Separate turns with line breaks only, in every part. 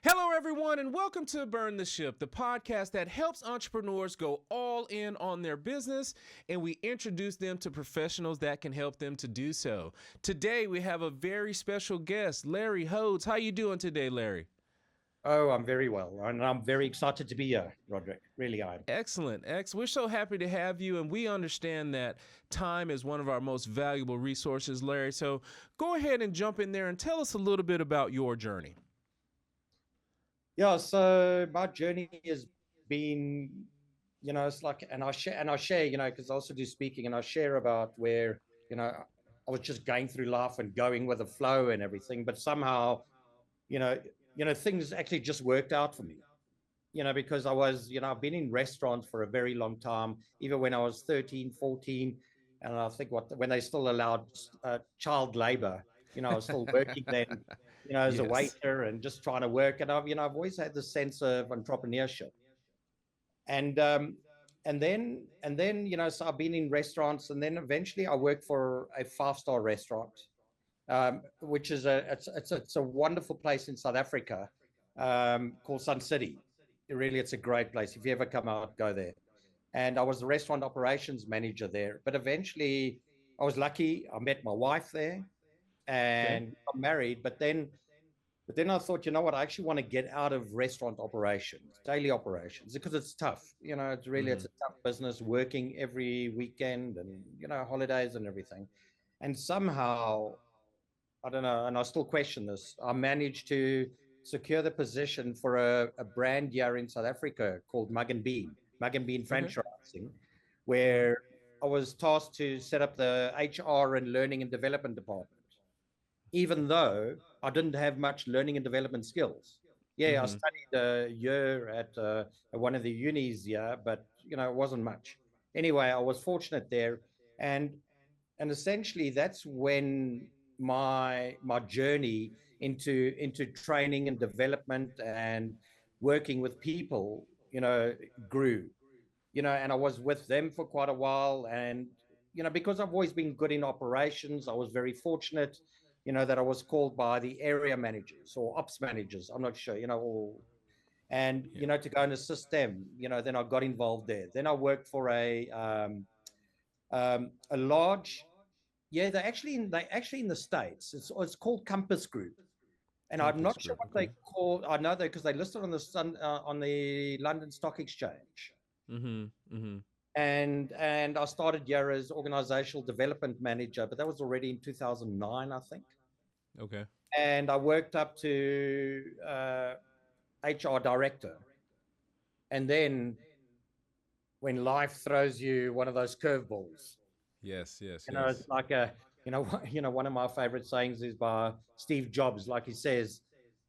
Hello, everyone, and welcome to Burn the Ship, the podcast that helps entrepreneurs go all in on their business, and we introduce them to professionals that can help them to do so. Today, we have a very special guest, Larry Hodes. How you doing today, Larry?
Oh, I'm very well, and I'm very excited to be here, Roderick. Really, I am.
Excellent. We're so happy to have you, and we understand that time is one of our most valuable resources, Larry. So go ahead and jump in there and tell us a little bit about your journey.
Yeah, so my journey has been, it's like, and I share, because I also do speaking, and I share about where, you know, I was just going through life and going with the flow and everything, but somehow, you know, things actually just worked out for me. Because I've been in restaurants for a very long time, even when I was 13, 14. And I think when they still allowed child labor, I was still working then, as a
Yes.
waiter and just trying to work. And I've always had this sense of entrepreneurship. And then, so I've been in restaurants, and then eventually I worked for a five-star restaurant, which is it's a wonderful place in South Africa, called Sun City. Really, it's a great place. If you ever come out, go there. And I was the restaurant operations manager there. But eventually, I was lucky. I met my wife there
Okay.
and got married. But then I thought, you know what? I actually want to get out of restaurant operations, daily operations, because it's tough. It's
Mm-hmm.
a tough business, working every weekend and holidays and everything. And somehow, I don't know, and I still question this. I managed to secure the position for a brand here in South Africa called Mug and Bean
Okay.
Franchising,
Mm-hmm.
where I was tasked to set up the HR and learning and development department, even though I didn't have much learning and development skills. Yeah, I
Mm-hmm.
studied a year at one of the unis, yeah, but it wasn't much. Anyway, I was fortunate there, and essentially that's when my journey into training and development and working with people grew. And I was with them for quite a while. And because I've always been good in operations, I was very fortunate that I was called by the area managers or ops managers, I'm not sure, and
Yeah.
to go and assist them. Then I got involved there. Then I worked for a large, yeah, they actually in the States. It's called Compass Group, and I'm
Compass
not sure
Group.
what
Okay.
they call. I know that because they listed on the London Stock Exchange.
Mm-hmm. Mm-hmm.
And I started here as organizational development manager, but that was already in 2009, I think.
Okay.
And I worked up to HR director, and then when life throws you one of those curveballs,
Yes. Yes.
it's
Yes.
like one of my favorite sayings is by Steve Jobs. Like he says,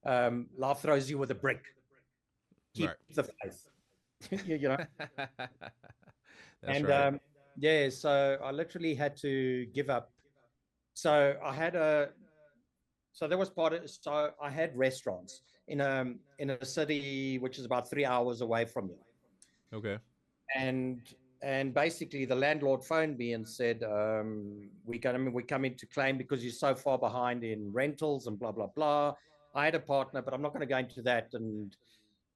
life throws you with a brick.
Right.
Keep the faith. you know.
That's
And
right.
yeah, so I literally had to give up. So I had a so there was part of so I had restaurants in a city which is about 3 hours away from me.
Okay.
and and basically the landlord phoned me and said, we come in to claim because you're so far behind in rentals and blah blah blah. I had a partner, but I'm not going to go into that.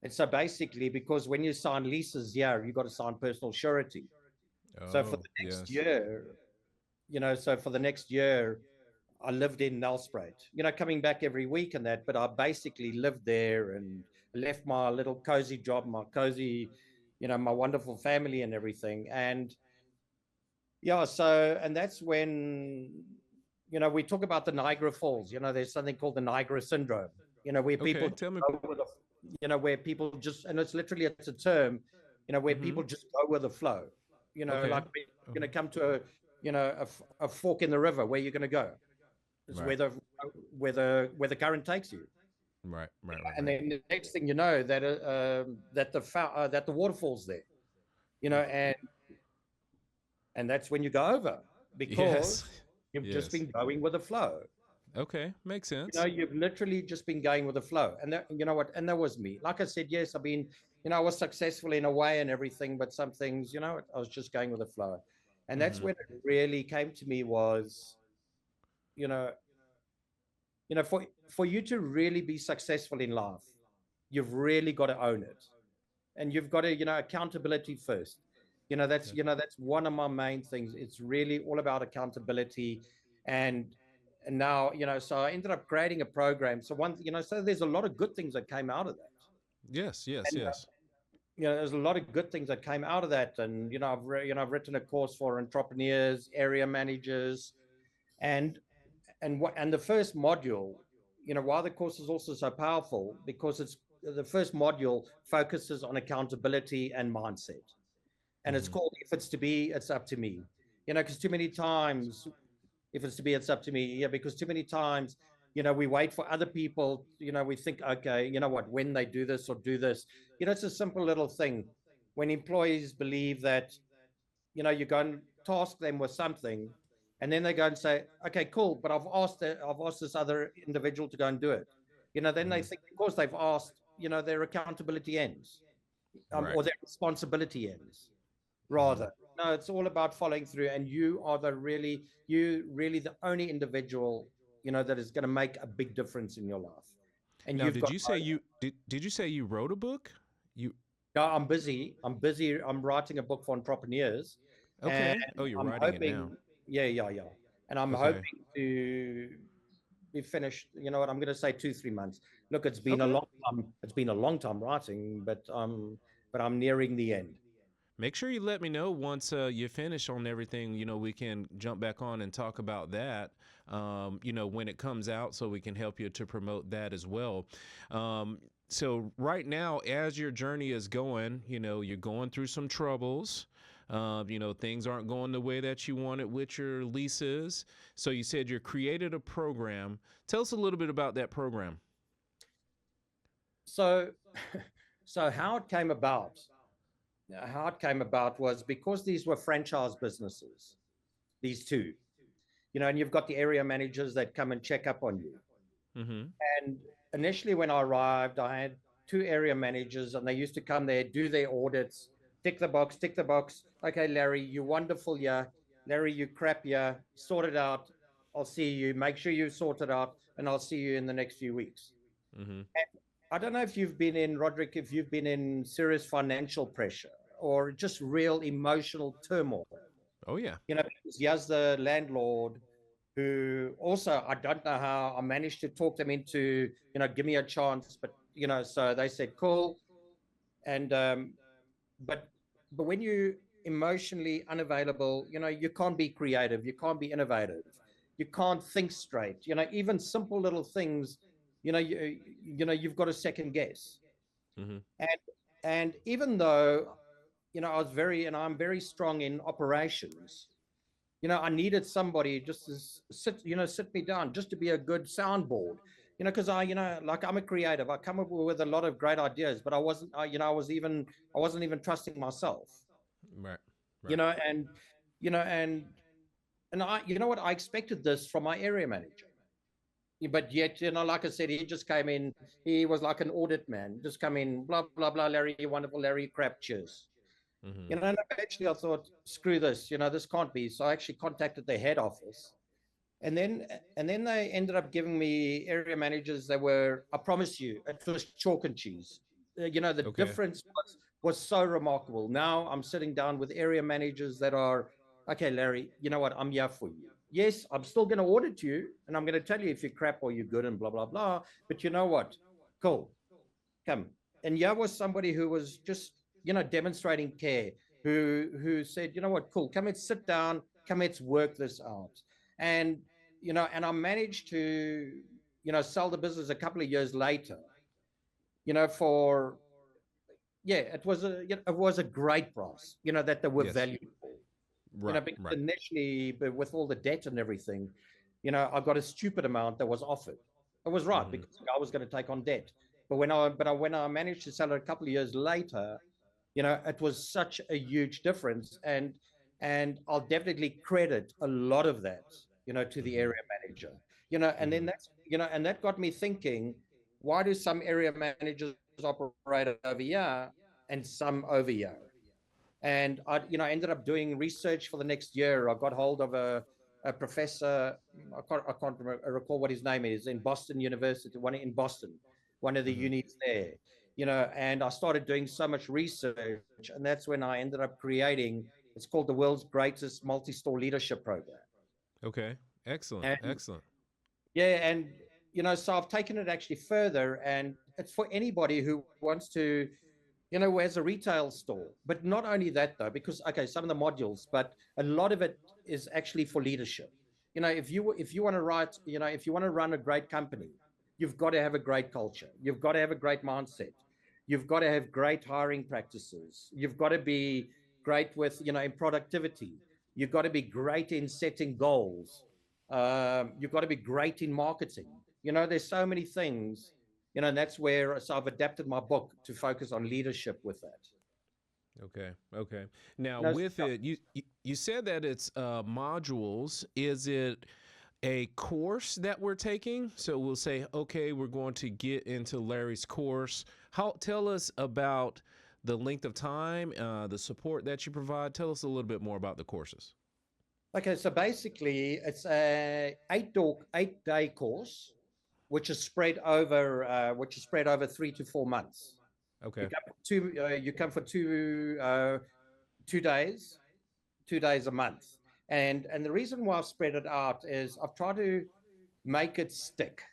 And so basically, because when you sign leases, yeah, you got to sign personal surety. So for
Oh,
the next
yes.
year, I lived in Nelspruit, coming back every week and that, but I basically lived there and left my little cozy job, my cozy, my wonderful family and everything. And yeah, and that's when, we talk about the Niagara Falls. There's something called the Niagara syndrome, where people
Okay.
just
Tell me.
go with the, where people just, and it's a term, where
Mm-hmm.
people just go with the flow,
Okay.
like you're
Okay.
going to come to a fork in the river. Where you're going to go is
Right.
where the current takes you.
Right. Right. Right.
And
Right.
then the next thing you know, that the waterfall's there,
Mm.
and that's when you go over,
Yes.
because you've just
Yes.
been going with the flow.
Okay. Makes sense.
You've literally just been going with the flow. And that, you know what, and that was me. Like I said, yes, I've been, I was successful in a way and everything, but some things, I was just going with the flow. And that's
Mm-hmm.
when it really came to me was, you know, for you to really be successful in life, you've really got to own it, and you've got to, accountability first.
Yeah.
That's one of my main things. It's really all about accountability. And and now, so I ended up creating a program. So so there's a lot of good things that came out of that.
Yes, yes,
And
yes.
there's a lot of good things that came out of that. And I've written a course for entrepreneurs, area managers, and and the first module, why the course is also so powerful, because it's the first module focuses on accountability and mindset. And it's
Mm-hmm.
called If It's to Be, It's Up to Me. Because too many times, if it's to be, it's up to me. Yeah, because too many times, we wait for other people. We think, okay, you know what, when they do this or do this, it's a simple little thing. When employees believe that, you go and task them with something, and then they go and say, okay, cool, but I've asked this other individual to go and do it. Then they
Mm-hmm.
think because they've asked, their accountability ends,
Right.
or their responsibility ends,
Mm-hmm.
rather. No, it's all about following through, and you really the only individual, that is going to make a big difference in your life, and
Now,
you've
did
got
you say did you say you wrote a book? You
no, I'm busy. I'm writing a book for entrepreneurs, and
okay? Oh, you're
I'm
writing it now.
hoping, yeah, yeah, yeah, and I'm
Okay.
hoping to be finished. You know what? I'm going to say 2, 3 months. Look, it's been a
Okay.
long time. It's been a long time writing, but I'm nearing the end.
Make sure you let me know once you finish on everything. We can jump back on and talk about that. When it comes out, so we can help you to promote that as well. So right now, as your journey is going, you're going through some troubles. Things aren't going the way that you wanted with your leases. So you said you created a program. Tell us a little bit about that program.
So, so how it came about was because these were franchise businesses, these two, and you've got the area managers that come and check up on you.
Mm-hmm.
And initially, when I arrived, I had two area managers, and they used to come there, do their audits, tick the box, tick the box. Okay, Larry, you wonderful, yeah. Larry, you crap, yeah. Sort it out. I'll see you. Make sure you sort it out, and I'll see you in the next few weeks.
Mm-hmm.
I don't know if you've been in, Roderick, if you've been in serious financial pressure or just real emotional turmoil.
Oh yeah.
Because he has the landlord who also, I don't know how I managed to talk them into, give me a chance, but, so they said, cool. And, but, but when you emotionally unavailable, you can't be creative, you can't be innovative, you can't think straight, even simple little things, you've got to second guess.
Mm-hmm.
And, and even though, I'm very strong in operations, I needed somebody just to sit me down, just to be a good soundboard, because like I'm a creative. I come up with a lot of great ideas, but I wasn't, I wasn't even trusting myself,
Right.
you
Right.
know, and, and, what, I expected this from my area manager. But yet, like I said, he just came in. He was like an audit man, just come in, blah, blah, blah, Larry, you're wonderful, Larry, crap, cheers.
Mm-hmm.
And eventually I thought, screw this, this can't be. So I actually contacted the head office. And then they ended up giving me area managers that were, I promise you, it was chalk and cheese. The
Okay.
difference was so remarkable. Now I'm sitting down with area managers that are, okay, Larry, you know what? I'm here for you. Yes, I'm still going to audit you, and I'm going to tell you if you're crap or you're good and blah, blah, blah. But you know what? Cool, come. And yeah, was somebody who was just, demonstrating care, who said, you know what, cool, come, let's sit down, come, let's work this out. And, and I managed to, sell the business a couple of years later, for, yeah, it was a great price, that they were
Yes.
valued for.
Right.
Because
Right.
initially, but with all the debt and everything, I got a stupid amount that was offered. It was right
Mm-hmm.
because I was going to take on debt. But when I managed to sell it a couple of years later, it was such a huge difference. And I'll definitely credit a lot of that, to the
Mm-hmm.
area manager. And then
Mm-hmm.
and that got me thinking, why do some area managers operate over here and some over here? And I ended up doing research for the next year. I got hold of a professor. I can't recall what his name is, in Boston University, one in Boston, one of the
Mm-hmm.
unis there. and I started doing so much research, and that's when I ended up creating, it's called the world's greatest multi-store leadership program.
Okay. Excellent.
And
Excellent.
yeah, and so I've taken it actually further, and it's for anybody who wants to, who has a retail store. But not only that though, because okay, some of the modules, but a lot of it is actually for leadership. If you want to write, if you want to run a great company, you've got to have a great culture. You've got to have a great mindset. You've got to have great hiring practices. You've got to be great with, in productivity. You've got to be great in setting goals. You've got to be great in marketing. There's so many things, and that's where, so I've adapted my book to focus on leadership with that.
Okay. Okay. Now,
No,
with it, you said that it's modules. Is it a course that we're taking? So we'll say, okay, we're going to get into Larry's course. How? Tell us about the length of time, the support that you provide. Tell us a little bit more about the courses.
okay, so basically it's a 8-day course, which is spread over 3 to 4 months. You
Okay.
come for two days, 2 days a month. And the reason why I've spread it out is I've tried to make it stick.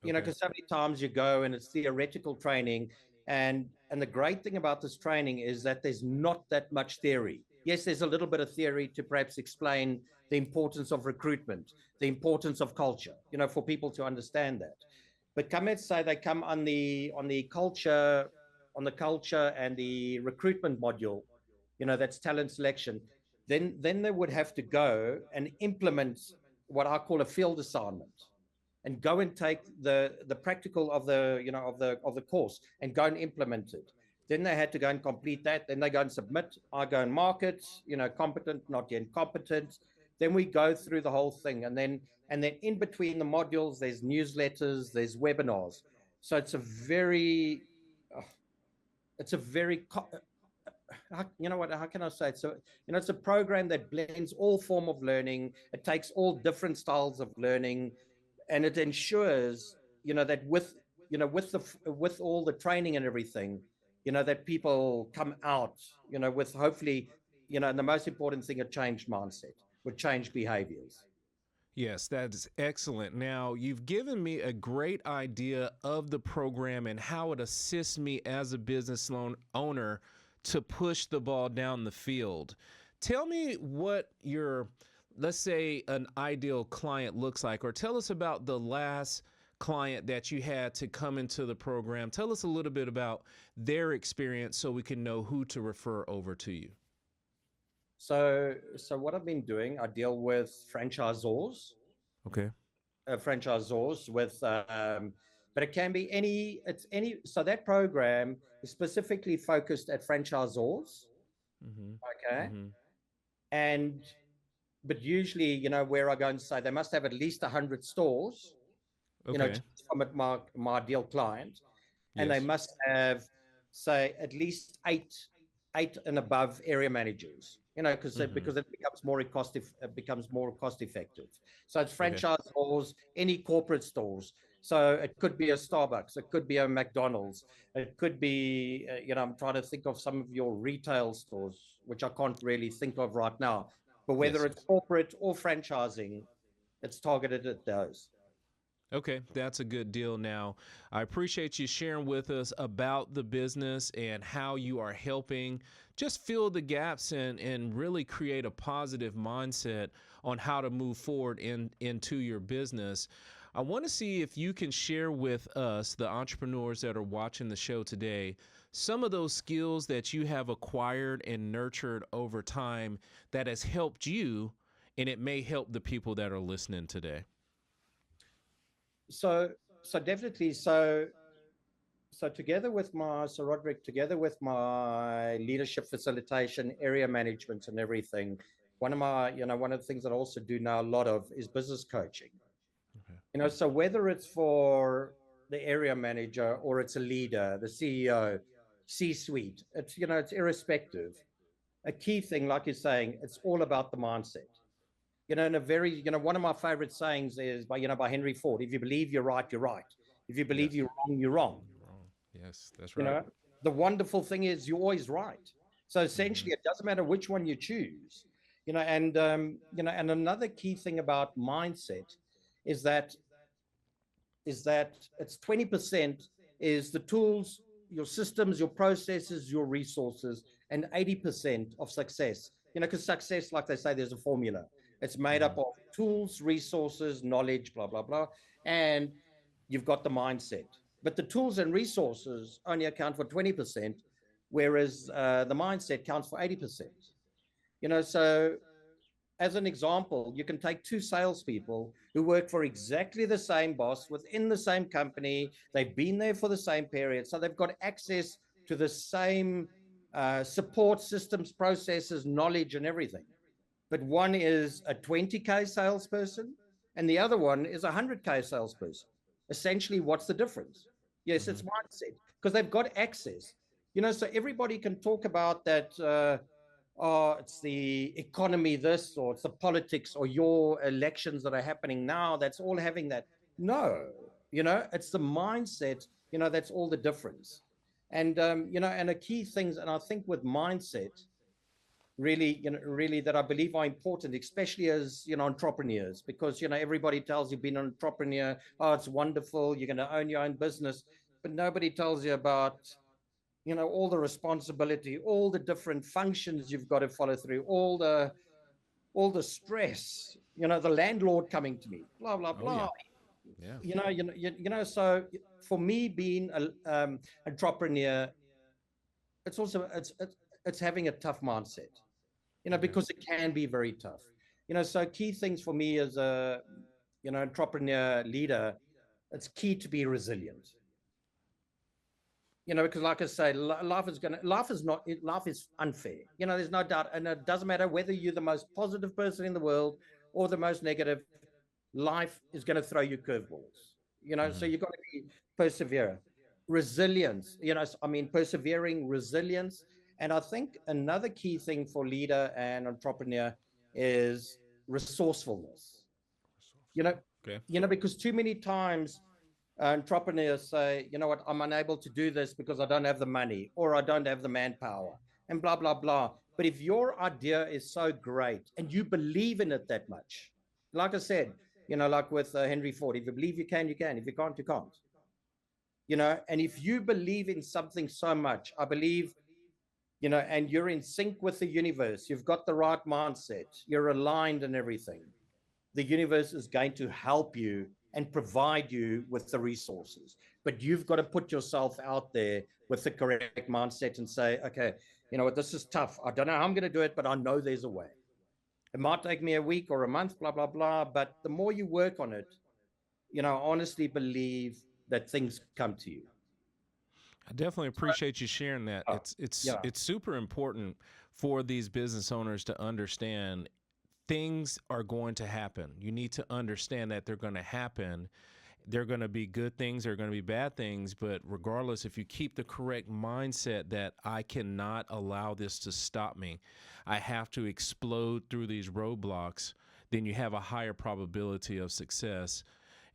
Okay.
Because so many times you go and it's theoretical training, and the great thing about this training is that there's not that much theory. Yes, there's a little bit of theory to perhaps explain the importance of recruitment, the importance of culture, for people to understand that. But come, let's say they come on the culture and the recruitment module, that's talent selection. Then they would have to go and implement what I call a field assignment, and go and take the practical of the course and go and implement it. Then they had to go and complete that. Then they go and submit. I go and mark it, competent, not yet competent. Then we go through the whole thing, and then in between the modules, there's newsletters, there's webinars. So it's a very how can I say it? So, it's a program that blends all form of learning. It takes all different styles of learning, and it ensures, that with all the training and everything, that people come out, with hopefully, and the most important thing, a changed mindset, with changed behaviors.
Yes, that is excellent. Now, you've given me a great idea of the program and how it assists me as a business loan owner to push the ball down the field. Tell me what your, let's say, an ideal client looks like, or tell us about the last client that you had to come into the program. Tell us a little bit about their experience so we can know who to refer over to you.
So what I've been doing, I deal with
Okay.
franchisors but it can be so that program is specifically focused at franchisors.
Mm-hmm.
Okay.
Mm-hmm.
And but usually, where I go and say they must have at least 100 stores,
Okay.
just from my ideal client, and they
Yes.
must have, say, at least eight and above area managers,
Mm-hmm.
because it becomes more cost effective. So it's
Okay.
franchise stores, any corporate stores. So it could be a Starbucks, it could be a McDonald's, it could be, I'm trying to think of some of your retail stores, which I can't really think of right now. But
Yes.
whether it's
Yes.
corporate or franchising, it's targeted at those.
Okay, that's a good deal. Now, I appreciate you sharing with us about the business and how you are helping just fill the gaps and really create a positive mindset on how to move forward into your business. I want to see if you can share with us, the entrepreneurs that are watching the show today, some of those skills that you have acquired and nurtured over time that has helped you, and it may help the people that are listening today.
So definitely. So Roderick, together with my leadership facilitation, area management, and everything, one of the things that I also do now a lot of is business coaching.
Okay.
So whether it's for the area manager or it's a leader, the CEO, C-suite, it's irrespective. A key thing, like you're saying, it's all about the mindset. In a very, one of my favorite sayings is by Henry Ford: if you believe you're right, you're right. If you believe
Yes.
you're wrong, you're wrong.
You're wrong. Yes, that's
You
right.
know, the wonderful thing is you're always right. So
Hmm.
essentially, it doesn't matter which one you choose. And another key thing about mindset is that it's 20% is the tools, your systems, your processes, your resources, and 80% of success. Because success, like they say, there's a formula. It's made
Hmm.
up of tools, resources, knowledge, blah, blah, blah. And you've got the mindset. But the tools and resources only account for 20%, whereas the mindset counts for 80%. So as an example, you can take two salespeople who work for exactly the same boss within the same company. They've been there for the same period. So they've got access to the same support systems, processes, knowledge, and everything. But one is a 20K salesperson and the other one is a 100K salesperson. Essentially, what's the difference? Yes,
Hmm.
it's mindset because they've got access. So everybody can talk about that. Oh, it's the economy, this, or it's the politics, or your elections that are happening now. That's all having that. No, it's the mindset. That's all the difference. And a key things, and I think with mindset, really that I believe are important, especially as entrepreneurs, because everybody tells you being an entrepreneur, oh, it's wonderful, you're going to own your own business, but nobody tells you about all the responsibility, all the different functions you've got to follow through, all the stress, the landlord coming to me, blah blah
Oh yeah,
blah.
yeah,
So for me, being an entrepreneur, it's also it's having a tough mindset,
okay.
because it can be very tough. So key things for me as a entrepreneur leader, it's key to be resilient. Because like I say, life is not, life is unfair. There's no doubt. And it doesn't matter whether you're the most positive person in the world or the most negative, life is going to throw you curveballs. So
Hmm.
you've got to be persevere. Resilience, I mean, persevering, resilience. And I think another key thing for leader and entrepreneur is resourcefulness. You know,
Okay.
because too many times entrepreneurs say, you know what, I'm unable to do this because I don't have the money or I don't have the manpower and blah, blah, blah. But if your idea is so great and you believe in it that much, like I said, like with Henry Ford, if you believe you can, you can. If you can't, you can't. And if you believe in something so much, I believe, and you're in sync with the universe, you've got the right mindset, you're aligned and everything, the universe is going to help you and provide you with the resources. But you've got to put yourself out there with the correct mindset and say, okay, you know what, this is tough. I don't know how I'm going to do it, but I know there's a way. It might take me a week or a month, blah, blah, blah. But the more you work on it, I honestly believe that things come to you.
I definitely appreciate you sharing that.
Oh, yeah,
It's super important for these business owners to understand things are going to happen. You need to understand that they're going to happen. They're going to be good things, they're going to be bad things, but regardless, if you keep the correct mindset that I cannot allow this to stop me, I have to explode through these roadblocks, then you have a higher probability of success.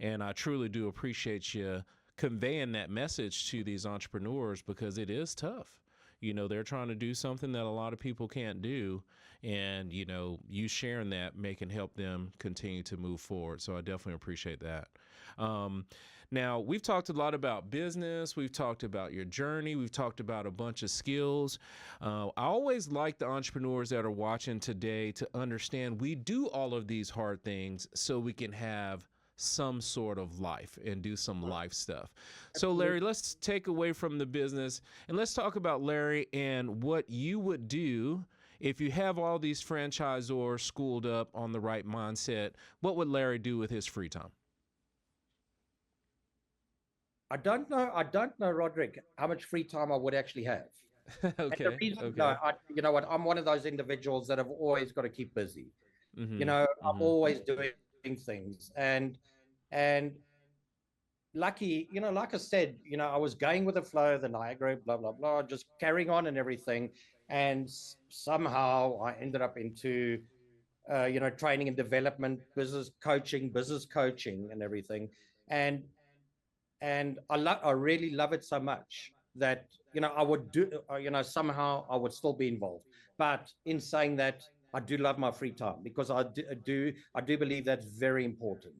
And I truly do appreciate you conveying that message to these entrepreneurs because it is tough. They're trying to do something that a lot of people can't do. And, you sharing that may can help them continue to move forward. So I definitely appreciate that. Um, Now, we've talked a lot about business. We've talked about your journey. We've talked about a bunch of skills. I always like the entrepreneurs that are watching today to understand we do all of these hard things so we can have some sort of life and do some life stuff. So, Larry,
absolutely.
let's take away from the business and let's talk about Larry and what you would do if you have all these franchisors schooled up on the right mindset. What would Larry do with his free time?
I don't know, Roderick, how much free time I would actually have. And the
Okay.
reason, no,
Okay.
you know what, I'm one of those individuals that have always got to keep busy.
Mm-hmm.
I'm
Mm-hmm.
always doing things. And lucky, like I said, I was going with the flow, the Niagara, blah, blah, blah, just carrying on and everything. And somehow I ended up into, training and development, business coaching and everything. And and I really love it so much that I would do somehow I would still be involved. But in saying that, I do love my free time because I do believe that's very important.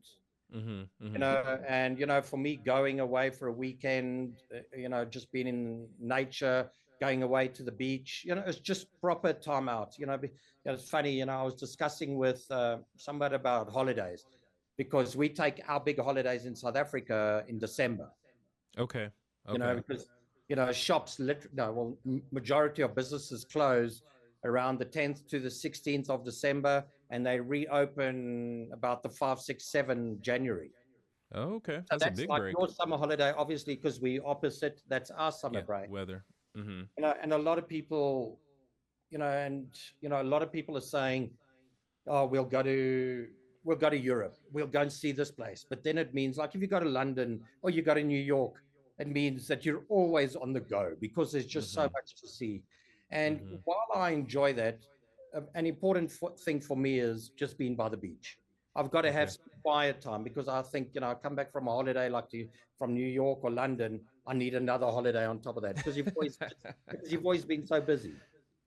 Mm-hmm. Mm-hmm.
And for me, going away for a weekend, just being in nature, going away to the beach, it's just proper time out. It's funny, I was discussing with somebody about holidays because we take our big holidays in South Africa in December.
Okay. Okay.
Because shops no, well, majority of businesses close around the 10th to the 16th of December, and they reopen about the 5, 6, 7 January.
Oh, okay.
So
That's a
that's
big
like
break.
your summer holiday, obviously, because we opposite. That's our summer
Yeah.
break.
Weather. Mm-hmm.
And a lot of people, and a lot of people are saying, "Oh, we'll go to Europe. We'll go and see this place." But then it means, like, if you go to London or you go to New York, it means that you're always on the go because there's just so
Mm-hmm.
much to see. And
Mm-hmm.
while I enjoy that, an important thing for me is just being by the beach. I've got to have
Okay.
some quiet time because I think, I come back from a holiday from New York or London. I need another holiday on top of that because you've always been so busy.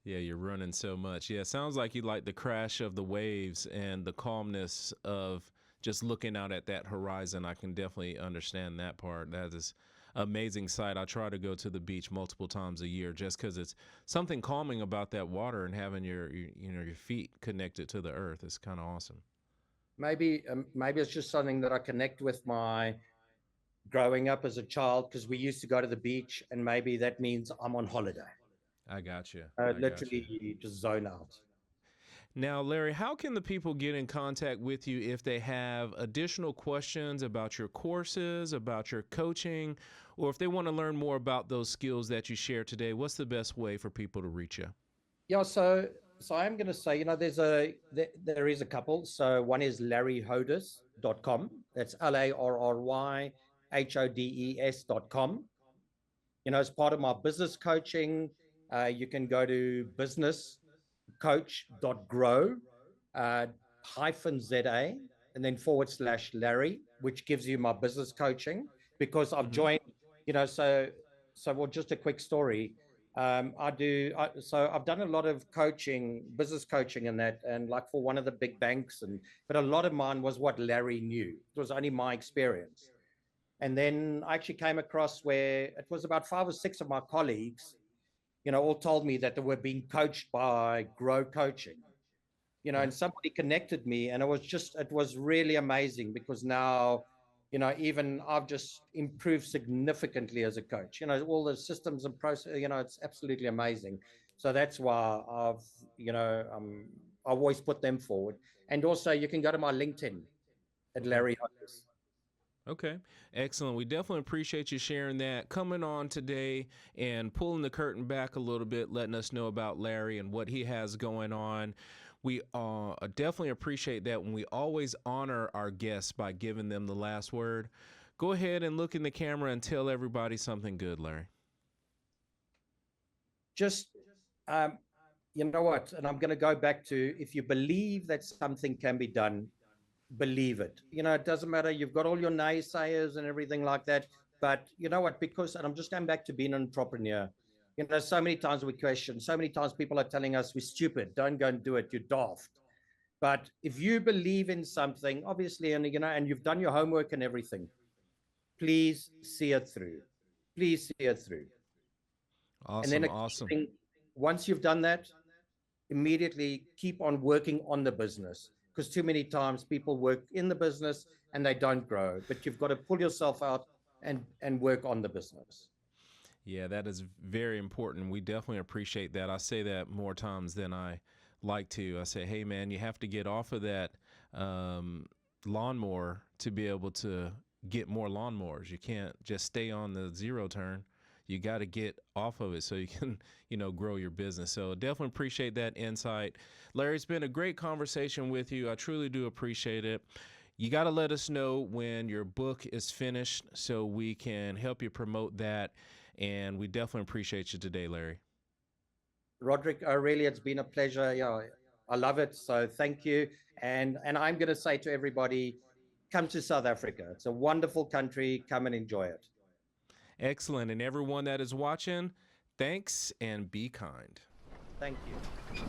Yeah, you're running so much. Yeah, it sounds like you like the crash of the waves and the calmness of just looking out at that horizon. I can definitely understand that part. That is amazing sight. I try to go to the beach multiple times a year just because it's something calming about that water and having your feet connected to the earth. It's kind of awesome.
Maybe it's just something that I connect with my growing up as a child because we used to go to the beach, and maybe that means I'm on holiday.
I got you. I got you.
Literally just zone out.
Now, Larry, how can the people get in contact with you if they have additional questions about your courses, about your coaching, or if they want to learn more about those skills that you shared today? What's the best way for people to reach you?
Yeah, so I'm going to say, there is a couple. So one is larryhodes.com. That's LARRYHODES.com. As part of my business coaching, you can go to businesscoach.grow -ZA and then /Larry, which gives you my business coaching because I've
Mm-hmm.
joined, well, just a quick story. So I've done a lot of coaching, business coaching and that, and like for one of the big banks, but a lot of mine was what Larry knew. It was only my experience. And then I actually came across where it was about 5 or 6 of my colleagues, all told me that they were being coached by Grow Coaching,
Okay.
and somebody connected me, and it was really amazing because now, even I've just improved significantly as a coach, all the systems and process, it's absolutely amazing. So that's why I've always put them forward. And also you can go to my LinkedIn at
Okay.
Larry Hodges.
Okay, excellent. We definitely appreciate you sharing that, coming on today and pulling the curtain back a little bit, letting us know about Larry and what he has going on. We definitely appreciate that when we always honor our guests by giving them the last word. Go ahead and look in the camera and tell everybody something good, Larry.
Just you know what, and I'm going to go back to, if you believe that something can be done, believe it. It doesn't matter. You've got all your naysayers and everything like that. But you know what? And I'm just going back to being an entrepreneur. So many times we question, so many times people are telling us we're stupid. Don't go and do it. You're daft. But if you believe in something, obviously, and you've done your homework and everything, please see it through. Please see it through. And then
Awesome,
a key
awesome.
thing, once you've done that, immediately keep on working on the business, because too many times people work in the business and they don't grow, but you've got to pull yourself out and work on the business.
Yeah, that is very important. We definitely appreciate that. I say that more times than I like to. I say, hey, man, you have to get off of that um, lawnmower to be able to get more lawnmowers. You can't just stay on the zero turn. You got to get off of it so you can, grow your business. So definitely appreciate that insight. Larry, it's been a great conversation with you. I truly do appreciate it. You got to let us know when your book is finished so we can help you promote that. And we definitely appreciate you today, Larry.
Roderick, really, it's been a pleasure. Yeah, I love it. So thank you. And I'm going to say to everybody, come to South Africa. It's a wonderful country. Come and enjoy it.
Excellent. And everyone that is watching, thanks and be kind.
Thank you.